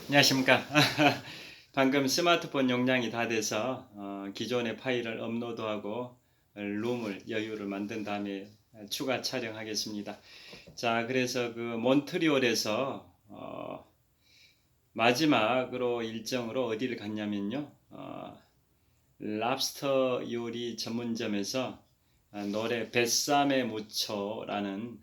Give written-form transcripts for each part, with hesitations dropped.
안녕하십니까. 방금 스마트폰 용량이 다 돼서 기존의 파일을 업로드하고 룸을 여유를 만든 다음에 추가 촬영하겠습니다. 자, 그래서 그 몬트리올에서 마지막으로 일정으로 어디를 갔냐면요. 랍스터 요리 전문점에서 노래 뱃삼에 무초라는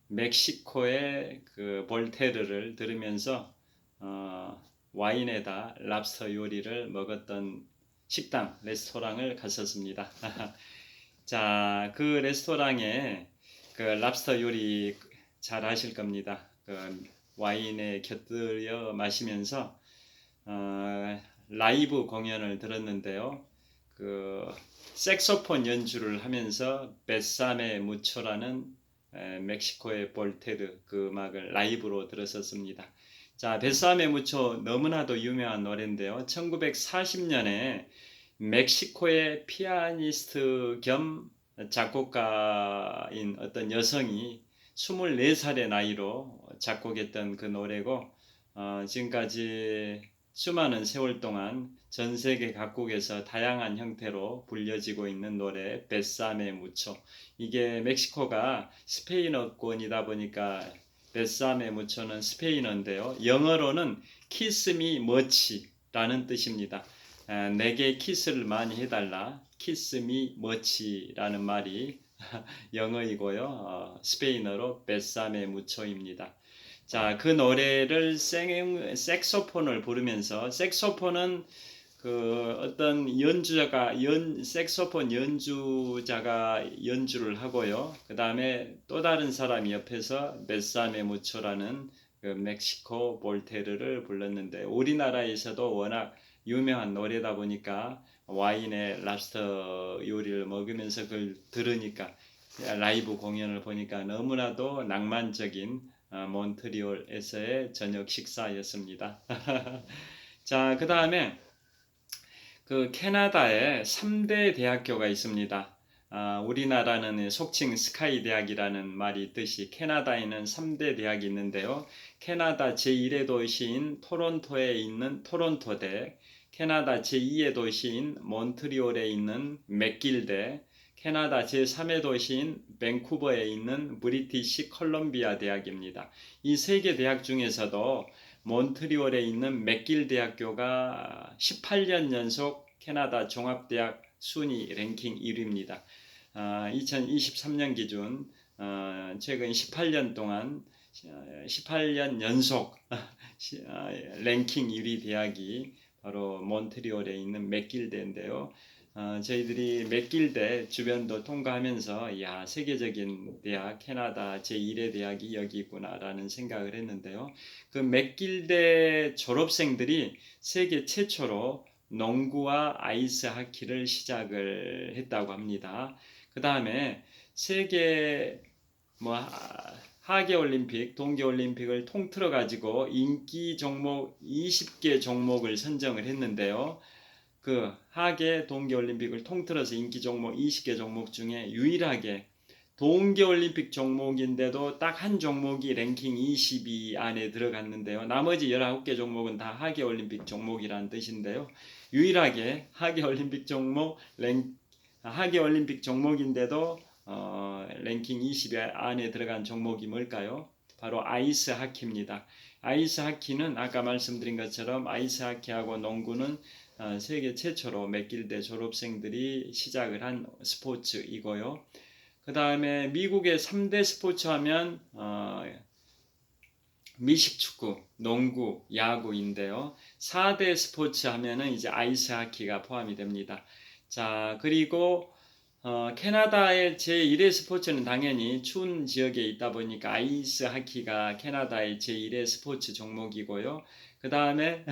멕시코의 그 볼테르를 들으면서 어, 와인에다 랍스터 요리를 먹었던 식당, 레스토랑을 갔었습니다. 자, 그 레스토랑에 그 랍스터 요리 잘 아실 겁니다. 그 와인에 곁들여 마시면서 라이브 공연을 들었는데요. 그 색소폰 연주를 하면서 베사메 무초라는 멕시코의 볼테르 그 음악을 라이브로 들었었습니다. 자, 베사메 무초 너무나도 유명한 노래인데요. 1940년에 멕시코의 피아니스트 겸 작곡가인 어떤 여성이 24살의 나이로 작곡했던 그 노래고 지금까지 수많은 세월 동안 전 세계 각국에서 다양한 형태로 불려지고 있는 노래 베사메 무초. 이게 멕시코가 스페인어권이다 보니까 베사메 무초는 스페인어인데요. 영어로는 키스미 머치라는 뜻입니다. 내게 키스를 많이 해달라. 키스미 머치라는 말이 영어이고요. 스페인어로 베사메 무초입니다. 자, 그 노래를 색소폰을 부르면서 색소폰은 그 어떤 색소폰 연주자가 연주를 하고요. 그 다음에 또 다른 사람이 옆에서 베사메 무초라는 그 멕시코 볼테르를 불렀는데 우리나라에서도 워낙 유명한 노래다 보니까 와인에 랍스터 요리를 먹으면서 그걸 들으니까 라이브 공연을 보니까 너무나도 낭만적인 몬트리올에서의 저녁 식사였습니다. 자, 그 다음에 그 캐나다에 3대 대학교가 있습니다. 우리나라는 속칭 스카이 대학이라는 말이 있듯이 캐나다에는 3대 대학이 있는데요. 캐나다 제1의 도시인 토론토에 있는 토론토대, 캐나다 제2의 도시인 몬트리올에 있는 맥길대, 캐나다 제3의 도시인 밴쿠버에 있는 브리티시 컬럼비아 대학입니다. 이 세 개 대학 중에서도 몬트리올에 있는 맥길 대학교가 18년 연속 캐나다 종합대학 순위 랭킹 1위입니다. 2023년 기준 최근 18년 동안 18년 연속 랭킹 1위 대학이 바로 몬트리올에 있는 맥길대인데요. 저희들이 맥길대 주변도 통과하면서 야 세계적인 대학 캐나다 제1의 대학이 여기 있구나라는 생각을 했는데요. 그 맥길대 졸업생들이 세계 최초로 농구와 아이스 하키를 시작을 했다고 합니다. 그 다음에 세계 뭐 하계 올림픽, 동계 올림픽을 통틀어 가지고 인기 종목 20개 종목을 선정을 했는데요. 그 하계 동계 올림픽을 통틀어서 인기 종목 20개 종목 중에 유일하게 동계 올림픽 종목인데도 딱 한 종목이 랭킹 22 안에 들어갔는데요. 나머지 19개 종목은 다 하계 올림픽 종목이라는 뜻인데요. 유일하게 하계 올림픽 종목인데도 랭킹 20 안에 들어간 종목이 뭘까요? 바로 아이스 하키입니다. 아이스 하키는 아까 말씀드린 것처럼 아이스 하키하고 농구는 세계 최초로 맥길대 졸업생들이 시작을 한 스포츠이고요. 그 다음에 미국의 3대 스포츠 하면 미식축구, 농구, 야구인데요. 4대 스포츠 하면은 이제 아이스 하키가 포함이 됩니다. 자, 그리고 캐나다의 제1의 스포츠는 당연히 추운 지역에 있다 보니까 아이스 하키가 캐나다의 제1의 스포츠 종목이고요. 그 다음에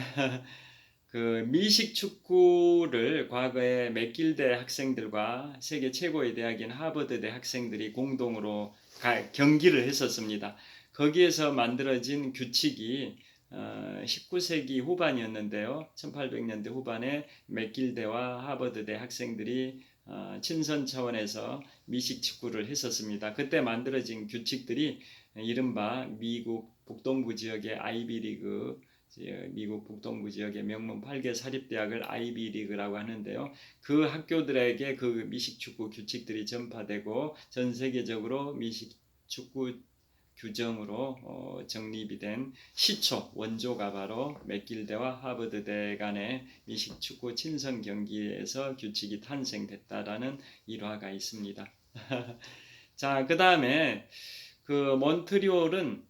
그 미식 축구를 과거에 맥길대 학생들과 세계 최고의 대학인 하버드대 학생들이 공동으로 경기를 했었습니다. 거기에서 만들어진 규칙이 19세기 후반이었는데요. 1800년대 후반에 맥길대와 하버드대 학생들이 친선 차원에서 미식 축구를 했었습니다. 그때 만들어진 규칙들이 이른바 미국 북동부 지역의 아이비리그, 미국 북동부 지역의 명문 8개 사립대학을 아이비리그라고 하는데요. 그 학교들에게 그 미식축구 규칙들이 전파되고 전 세계적으로 미식축구 규정으로 정립이 된 시초 원조가 바로 맥길대와 하버드대 간의 미식축구 친선 경기에서 규칙이 탄생됐다라는 일화가 있습니다. 자, 그 다음에 그 몬트리올은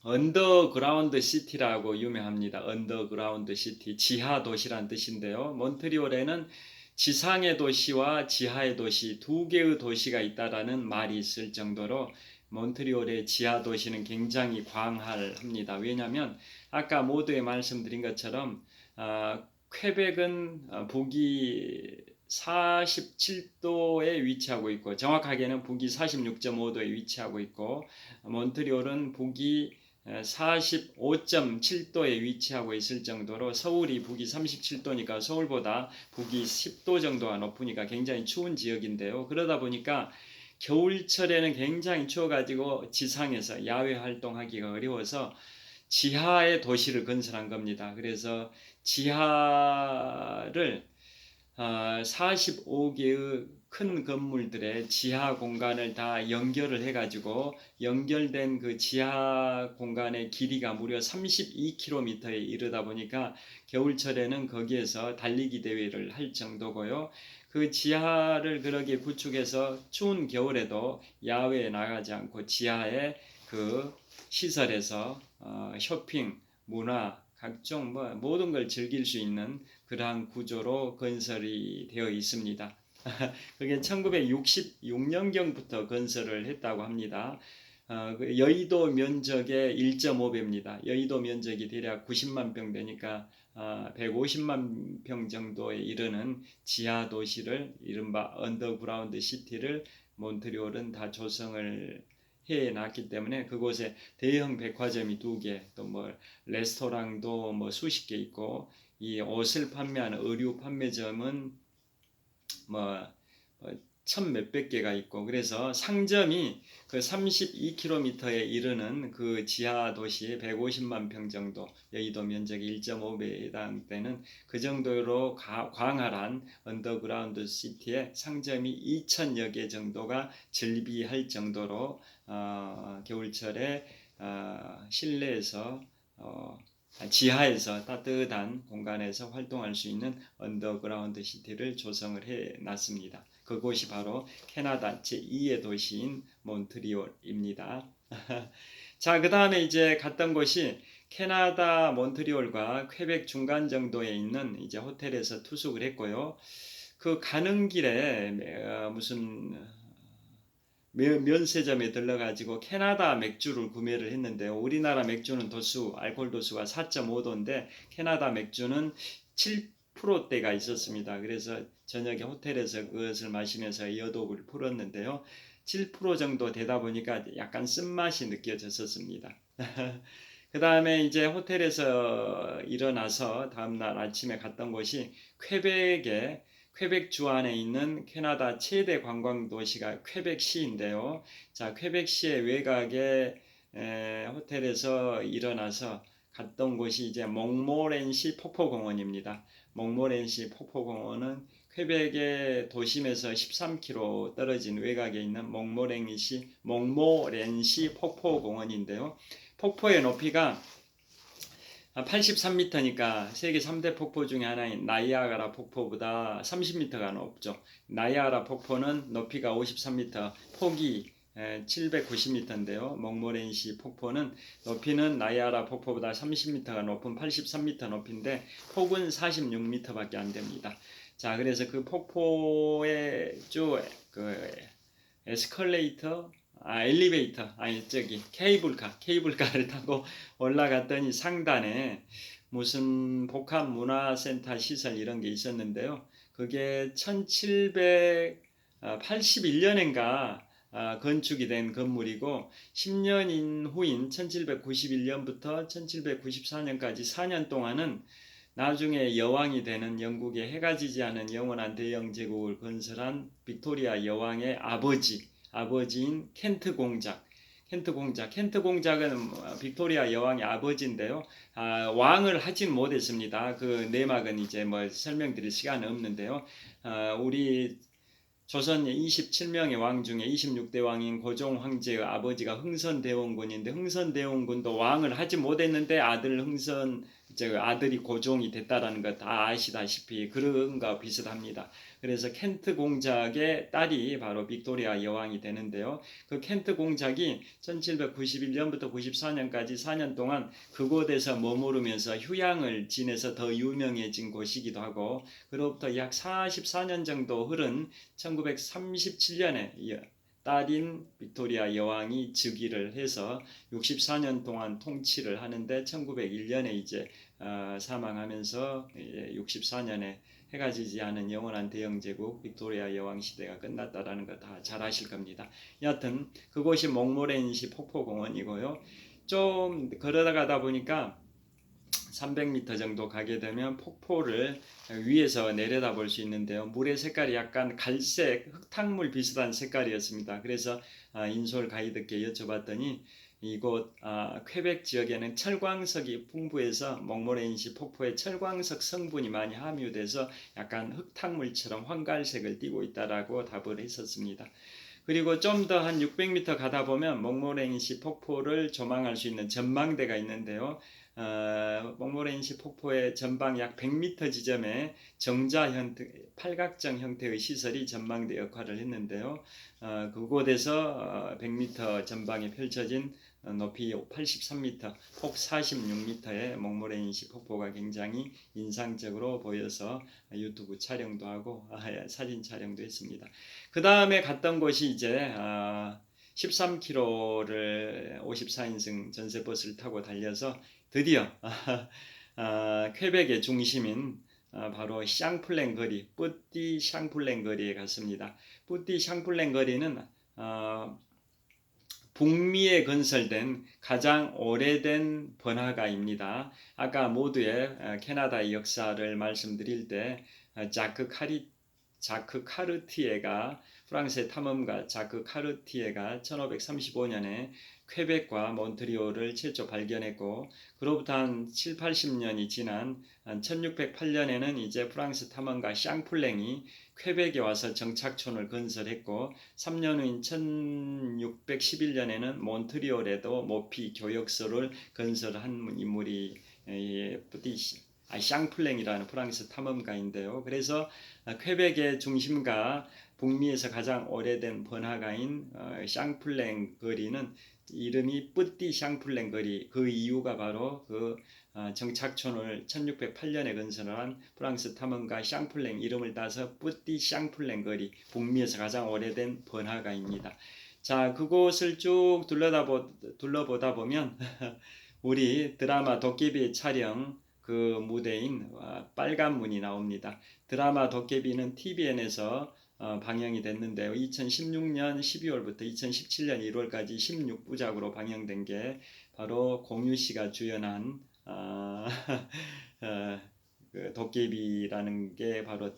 언더그라운드 시티라고 유명합니다. 언더그라운드 시티, 지하 도시란 뜻인데요. 몬트리올에는 지상의 도시와 지하의 도시 두 개의 도시가 있다라는 말이 있을 정도로 몬트리올의 지하 도시는 굉장히 광활합니다. 왜냐하면 아까 모두에 말씀드린 것처럼 퀘벡은 북위 47도에 위치하고 있고 정확하게는 북위 46.5도에 위치하고 있고 몬트리올은 북위 45.7도에 위치하고 있을 정도로 서울이 북위 37도니까 서울보다 북위 10도 정도가 높으니까 굉장히 추운 지역인데요. 그러다 보니까 겨울철에는 굉장히 추워가지고 지상에서 야외 활동하기가 어려워서 지하에 도시를 건설한 겁니다. 그래서 지하를 45개의 큰 건물들의 지하 공간을 다 연결을 해가지고 연결된 그 지하 공간의 길이가 무려 32km에 이르다 보니까 겨울철에는 거기에서 달리기 대회를 할 정도고요. 그 지하를 그렇게 구축해서 추운 겨울에도 야외에 나가지 않고 지하에 그 시설에서 쇼핑, 문화, 각종 모든 걸 즐길 수 있는 그러한 구조로 건설이 되어 있습니다. 그게 1966년경부터 건설을 했다고 합니다. 여의도 면적의 1.5배입니다. 여의도 면적이 대략 90만 평 되니까 150만 평 정도에 이르는 지하 도시를 이른바 언더그라운드 시티를 몬트리올은 다 조성을 해놨기 때문에 그곳에 대형 백화점이 2개, 또 뭐 레스토랑도 뭐 수십 개 있고 이 옷을 판매하는 의류 판매점은 뭐 천 몇백 개가 있고 그래서 상점이 그 32km에 이르는 그 지하 도시 150만 평 정도 여의도 면적이 1.5배에 해당되는 그 정도로 광활한 언더그라운드 시티에 상점이 2,000여 개 정도가 즐비할 정도로 겨울철에 실내에서 지하에서 따뜻한 공간에서 활동할 수 있는 언더그라운드 시티를 조성을 해놨습니다. 그곳이 바로 캐나다 제2의 도시인 몬트리올입니다. 자, 그 다음에 이제 갔던 곳이 캐나다 몬트리올과 퀘벡 중간 정도에 있는 이제 호텔에서 투숙을 했고요. 그 가는 길에 무슨 면세점에 들러가지고 캐나다 맥주를 구매를 했는데요. 우리나라 맥주는 알코올 도수가 4.5도인데 캐나다 맥주는 7%대가 있었습니다. 그래서 저녁에 호텔에서 그것을 마시면서 여독을 풀었는데요. 7% 정도 되다 보니까 약간 쓴맛이 느껴졌었습니다. 그 다음에 이제 호텔에서 일어나서 다음날 아침에 갔던 곳이 퀘벡주 안에 있는 캐나다 최대 관광 도시가 퀘벡시인데요. 자, 퀘벡시의 외곽에 호텔에서 일어나서 갔던 곳이 이제 몽모렌시 폭포공원입니다. 몽모렌시 폭포공원은 퀘벡의 도심에서 13km 떨어진 외곽에 있는 몽모렌시 폭포공원인데요. 폭포의 높이가 83m니까 세계 3대 폭포 중에 하나인 나이아가라 폭포보다 30m가 높죠. 나이아가라 폭포는 높이가 53m, 폭이 790m인데요. 몽모렌시 폭포는 높이는 나이아가라 폭포보다 30m가 높은 83m 높이인데 폭은 46m밖에 안 됩니다. 자, 그래서 그 폭포의 에스컬레이터, 엘리베이터, 케이블카를 타고 올라갔더니 상단에 무슨 복합문화센터 시설 이런 게 있었는데요. 그게 1781년인가 건축이 된 건물이고 10년 후인 1791년부터 1794년까지 4년 동안은 나중에 여왕이 되는 영국의 해가 지지 않은 영원한 대영 제국을 건설한 빅토리아 여왕의 아버지인 켄트 켄트 공작. 켄트 공작은 빅토리아 여왕의 아버지인데요. 왕을 하진 못했습니다. 그 내막은 이제 뭐 설명드릴 시간은 없는데요. 우리 조선의 27명의 왕 중에 26대 왕인 고종 황제의 아버지가 흥선대원군인데, 흥선대원군도 왕을 하지 못했는데 아들이 고종이 됐다라는 거 다 아시다시피 그런 거 비슷합니다. 그래서 켄트 공작의 딸이 바로 빅토리아 여왕이 되는데요. 그 켄트 공작이 1791년부터 94년까지 4년 동안 그곳에서 머무르면서 휴양을 지내서 더 유명해진 곳이기도 하고, 그로부터 약 44년 정도 흐른 1937년에 딸인 빅토리아 여왕이 즉위를 해서 64년 동안 통치를 하는데, 1901년에 이제 사망하면서 64년에 해가 지지 않은 영원한 대영제국 빅토리아 여왕 시대가 끝났다라는 거 다 잘 아실 겁니다. 여하튼 그곳이 몽모렌시 폭포공원이고요. 좀 걸어가다 보니까 300m 정도 가게 되면 폭포를 위에서 내려다볼 수 있는데요. 물의 색깔이 약간 갈색, 흙탕물 비슷한 색깔이었습니다. 그래서 인솔 가이드께 여쭤봤더니 이곳 퀘벡 지역에는 철광석이 풍부해서 몽모렌시 폭포에 철광석 성분이 많이 함유돼서 약간 흙탕물처럼 황갈색을 띠고 있다라고 답을 했었습니다. 그리고 좀 더 한 600m 가다 보면 몽모렌시 폭포를 조망할 수 있는 전망대가 있는데요. 몽모렌시 폭포의 전방 약 100m 지점에 정자 형태, 팔각정 형태의 시설이 전망대 역할을 했는데요. 그곳에서 100m 전방에 펼쳐진 높이 83m, 폭 46m의 몽모렌시 폭포가 굉장히 인상적으로 보여서 유튜브 촬영도 하고 사진 촬영도 했습니다. 그 다음에 갔던 곳이 이제 13km를 54인승 전세버스를 타고 달려서 드디어 퀘벡의 중심인 바로 샹플랭 거리, 뿌띠 샹플랭 거리에 갔습니다. 뿌띠 샹플랭 거리는 북미에 건설된 가장 오래된 번화가입니다. 아까 모두의 캐나다의 역사를 말씀드릴 때 자크 카르티에가, 프랑스의 탐험가 자크 카르티에가 1535년에 퀘벡과 몬트리올을 최초 발견했고, 그로부터 한 7, 80년이 지난 1608년에는 이제 프랑스 탐험가 샹플랭이 퀘벡에 와서 정착촌을 건설했고, 3년 후인 1611년에는 몬트리올에도 모피 교역소를 건설한 인물이 샹플랭이라는 프랑스 탐험가인데요. 그래서 퀘벡의 중심가 북미에서 가장 오래된 번화가인 샹플랭 거리는 이름이 뿌띠 샹플랭 거리, 그 이유가 바로 그 정착촌을 1608년에 건설한 프랑스 탐험가 샹플랭 이름을 따서 뿌띠 샹플랭 거리, 북미에서 가장 오래된 번화가입니다. 자, 그곳을 쭉 둘러보다 보면 우리 드라마 도깨비 촬영 그 무대인 빨간 문이 나옵니다. 드라마 도깨비는 TVN에서 방영이 됐는데요. 2016년 12월부터 2017년 1월까지 16부작으로 방영된 게 바로 공유 씨가 주연한 그 도깨비라는 게 바로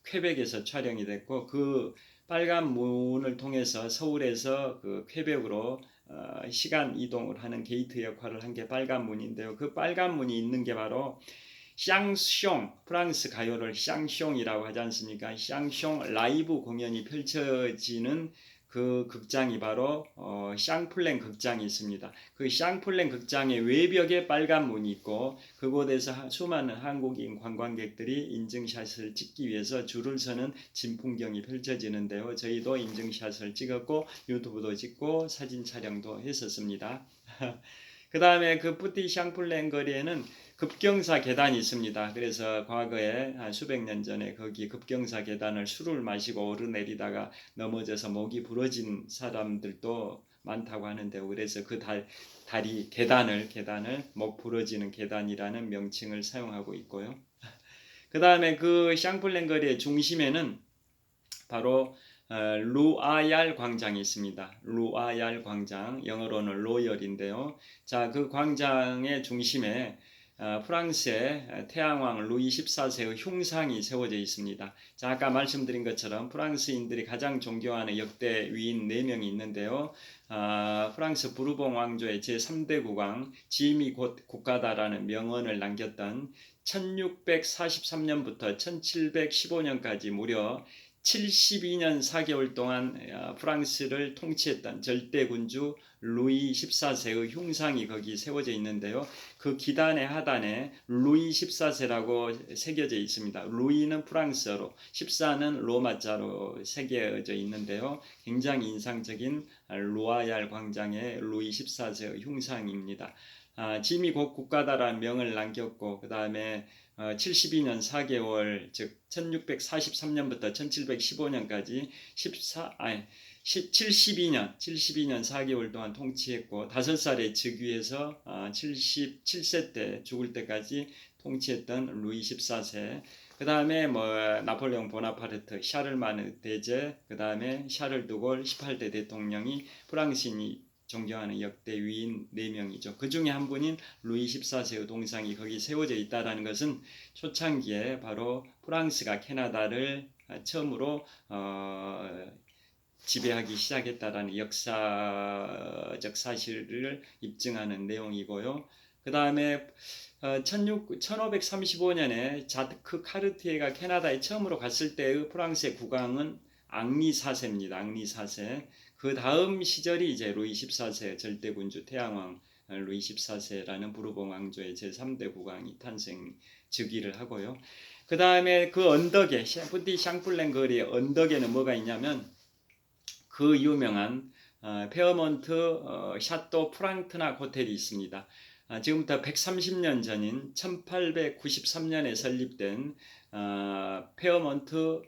퀘벡에서 촬영이 됐고, 그 빨간 문을 통해서 서울에서 그 퀘벡으로 시간 이동을 하는 게이트 역할을 한 게 빨간 문인데요. 그 빨간 문이 있는 게 바로 샹숑, 프랑스 가요를 샹숑이라고 하지 않습니까? 샹숑 라이브 공연이 펼쳐지는 그 극장이 바로 샹플랭 극장이 있습니다. 그 샹플랭 극장의 외벽에 빨간 문이 있고, 그곳에서 수많은 한국인 관광객들이 인증샷을 찍기 위해서 줄을 서는 진풍경이 펼쳐지는데요. 저희도 인증샷을 찍었고 유튜브도 찍고 사진 촬영도 했었습니다. 그 다음에 그 뿌띠 샹플랭 거리에는 급경사 계단이 있습니다. 그래서 과거에 수백 년 전에 거기 급경사 계단을 술을 마시고 오르내리다가 넘어져서 목이 부러진 사람들도 많다고 하는데요. 그래서 그 다리 계단을 목 부러지는 계단이라는 명칭을 사용하고 있고요. 그 다음에 그 샹플랭 거리의 중심에는 바로 루아얄 광장이 있습니다. 루아얄 광장, 영어로는 로열인데요. 자, 그 광장의 중심에 프랑스의 태양왕 루이 14세의 흉상이 세워져 있습니다. 자, 아까 말씀드린 것처럼 프랑스인들이 가장 존경하는 역대 위인 4명이 있는데요. 프랑스 부르봉 왕조의 제3대 국왕 지미 국가다라는 명언을 남겼던 1643년부터 1715년까지 무려 72년 4개월 동안 프랑스를 통치했던 절대군주 루이 14세의 흉상이 거기 세워져 있는데요. 그 기단의 하단에 루이 14세라고 새겨져 있습니다. 루이는 프랑스어로, 14는 로마자로 새겨져 있는데요. 굉장히 인상적인 로아얄 광장의 루이 14세의 흉상입니다. 지미 국가다라는 명을 남겼고 그 다음에 72년 4개월 즉 1643년부터 1715년까지 72년 4개월 동안 통치했고 5살에 즉위해서 77세 때 죽을 때까지 통치했던 루이 14세. 그 다음에 나폴레옹 보나파르트, 샤를마느 대제, 그 다음에 샤를 드골 18대 대통령이 프랑스인이 존경하는 역대 위인 4명이죠. 그 중에 한 분인 루이 14세의 동상이 거기 세워져 있다는 것은 초창기에 바로 프랑스가 캐나다를 처음으로 지배하기 시작했다라는 역사적 사실을 입증하는 내용이고요. 그 다음에 1535년에 자크 카르티에가 캐나다에 처음으로 갔을 때의 프랑스의 국왕은 앙리 4세입니다. 앙리 4세. 그 다음 시절이 이제 루이 14세 절대군주 태양왕 루이 14세라는 부르봉 왕조의 제3대 국왕이 즉위를 하고요. 그 다음에 그 언덕에 샤프디 샹플랭 거리의 언덕에는 뭐가 있냐면 그 유명한 페어몬트 샤또 프랑트낙 호텔이 있습니다. 지금부터 130년 전인 1893년에 설립된 페어몬트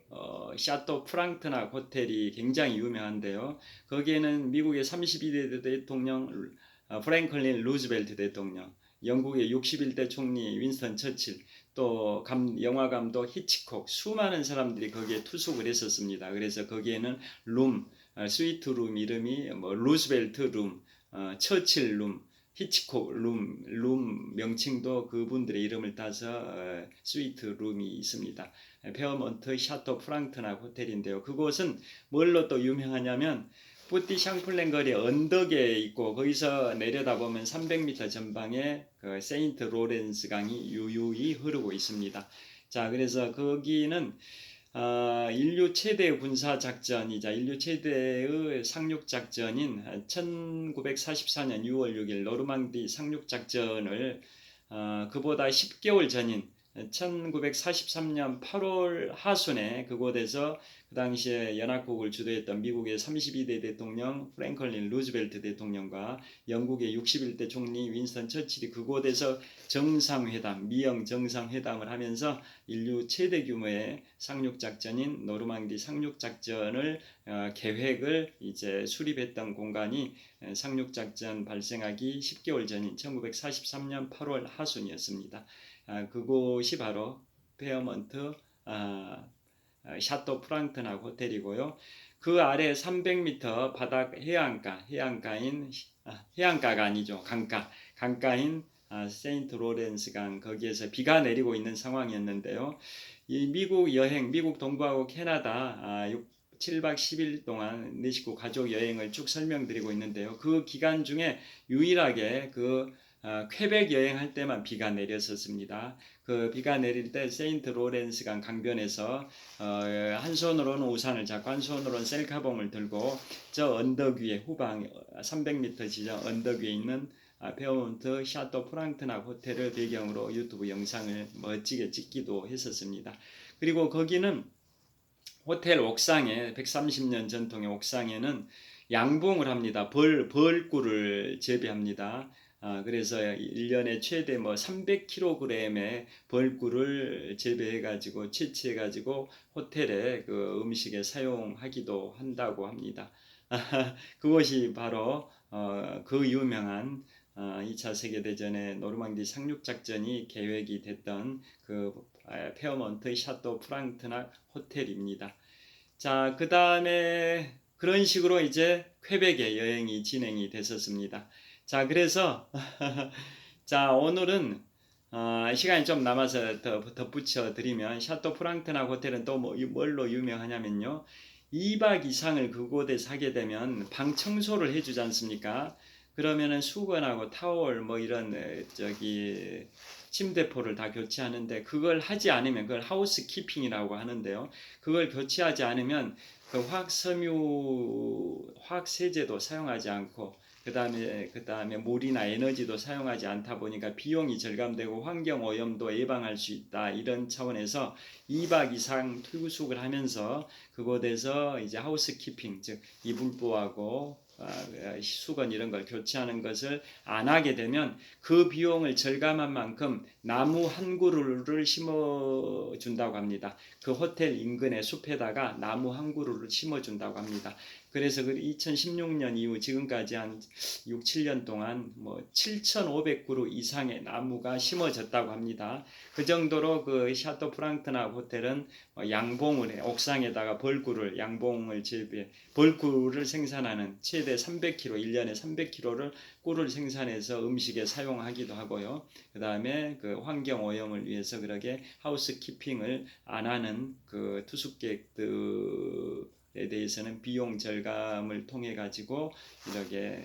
샤또 프랑트낙 호텔이 굉장히 유명한데요. 거기에는 미국의 32대 대통령 프랭클린 루즈벨트 대통령, 영국의 61대 총리 윈스턴 처칠, 또 영화 감독 히치콕, 수많은 사람들이 거기에 투숙을 했었습니다. 그래서 거기에는 스위트 룸 이름이 루즈벨트 룸, 처칠 룸, 히치콕 룸 명칭도 그분들의 이름을 따서 스위트 룸이 있습니다. 페어몬트 샤토 프랑트낙 호텔인데요. 그곳은 뭘로 또 유명하냐면 뿌띠 샹플랭 거리 언덕에 있고 거기서 내려다보면 300m 전방에 그 세인트 로렌스 강이 유유히 흐르고 있습니다. 자, 그래서 거기는 인류 최대의 군사작전이자 인류 최대의 상륙작전인 1944년 6월 6일 노르망디 상륙작전을 그보다 10개월 전인 1943년 8월 하순에 그곳에서 그 당시에 연합국을 주도했던 미국의 32대 대통령 프랭클린 루즈벨트 대통령과 영국의 61대 총리 윈스턴 처칠이 그곳에서 미영 정상회담을 하면서 인류 최대 규모의 상륙작전인 노르망디 상륙작전을 계획을 이제 수립했던 공간이 상륙작전 발생하기 10개월 전인 1943년 8월 하순이었습니다. 그곳이 바로 페어먼트 샤또 프랑트낙 호텔이고요. 그 아래 300m 바닥 해안가가 아니죠. 강가인 세인트 로렌스 강 거기에서 비가 내리고 있는 상황이었는데요. 이 미국 동부하고 캐나다 7박 10일 동안 내 식구 가족 여행을 쭉 설명드리고 있는데요. 그 기간 중에 유일하게 퀘벡 여행할 때만 비가 내렸었습니다. 그 비가 내릴 때 세인트 로렌스 강 강변에서 한 손으로는 우산을 잡고 한 손으로는 셀카봉을 들고 저 언덕 위에 후방 300m 지점 언덕 위에 있는 페어몬트 샤또 프랑트낙 호텔을 배경으로 유튜브 영상을 멋지게 찍기도 했었습니다. 그리고 거기는 호텔 옥상에 130년 전통의 옥상에는 양봉을 합니다. 벌꿀을 재배합니다. 그래서 1년에 최대 300kg의 벌꿀을 재배해가지고 채취해가지고 호텔에 그 음식에 사용하기도 한다고 합니다. 그것이 바로 그 유명한 2차 세계대전의 노르망디 상륙작전이 계획이 됐던 그 페어몬트 샤또 프랑트낙 호텔입니다. 자, 그 다음에 그런 식으로 이제 퀘벡의 여행이 진행이 됐었습니다. 자, 그래서 자, 오늘은 시간이 좀 남아서 더 덧붙여 드리면 샤또 프랑트나 호텔은 또 뭘로 유명하냐면요. 2박 이상을 그곳에서 하게 되면 방 청소를 해주지 않습니까? 그러면은 수건하고 타월 뭐 이런 저기 침대포를 다 교체하는데 그걸 하지 않으면 그걸 하우스 키핑이라고 하는데요. 그걸 교체하지 않으면 그 화학 세제도 사용하지 않고 그다음에 물이나 에너지도 사용하지 않다 보니까 비용이 절감되고 환경 오염도 예방할 수 있다. 이런 차원에서 2박 이상 투숙을 하면서 그곳에서 이제 하우스키핑 즉 이불보하고 수건 이런 걸 교체하는 것을 안 하게 되면 그 비용을 절감한 만큼 나무 한 그루를 심어 준다고 합니다. 그 호텔 인근의 숲에다가 나무 한 그루를 심어 준다고 합니다. 그래서 그 2016년 이후 지금까지 한 6, 7년 동안 뭐 7,500그루 이상의 나무가 심어졌다고 합니다. 그 정도로 그 샤또 프랑트나 호텔은 양봉을 해 옥상에다가 양봉을 재배 벌꿀을 생산하는 최대 300kg 1년에 300kg를 꿀을 생산해서 음식에 사용하기도 하고요. 그 다음에 그 환경 오염을 위해서 그렇게 하우스 키핑을 안 하는 그 투숙객들에 대해서는 비용 절감을 통해 가지고 이렇게